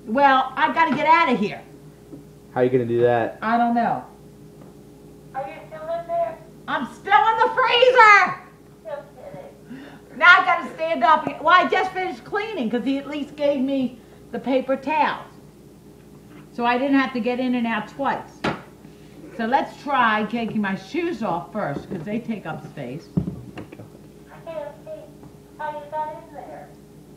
Well, I gotta get out of here. How are you gonna do that? I don't know. Are you still in there? I'm still in the freezer. Still kidding. Now I gotta stand up. Well, I just finished cleaning because he at least gave me the paper towels. So I didn't have to get in and out twice. So let's try taking my shoes off first because they take up space. I can't see how you got in there.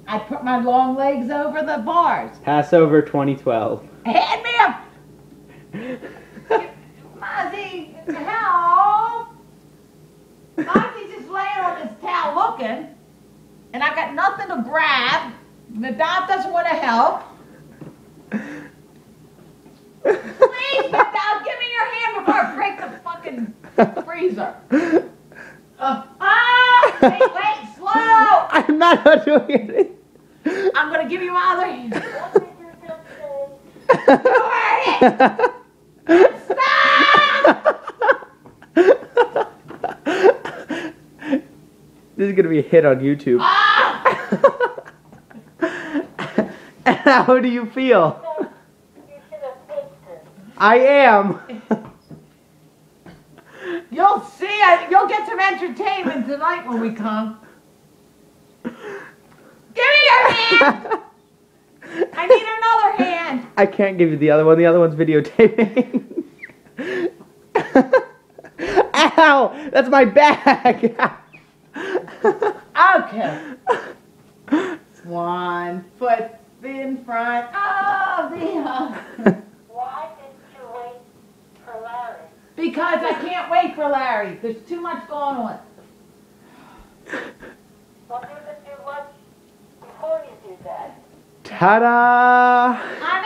I put my long legs over the bars. Passover 2012. Hand me a... Mozzie, help! Mozzie's just laying on this towel looking, and I got nothing to grab. Madame doesn't want to help. Please, Madame, give me your hand before I break the fucking freezer. Wait, slow! I'm not doing it. I'm gonna give you my other hand. What did you just say? You heard it! Stop! This is gonna be a hit on YouTube. Ah! How do you feel? You should have fixed it. I am. You'll see it. You'll get some entertainment tonight when we come. Give me your hand! I need another hand. I can't give you the other one. The other one's videotaping. Ow! That's my bag. Okay. 1 foot in front of the other. Why didn't you wait for Larry? Because I can't wait for Larry. There's too much going on. Well, you could do lunch before you do that. Ta-da! I'm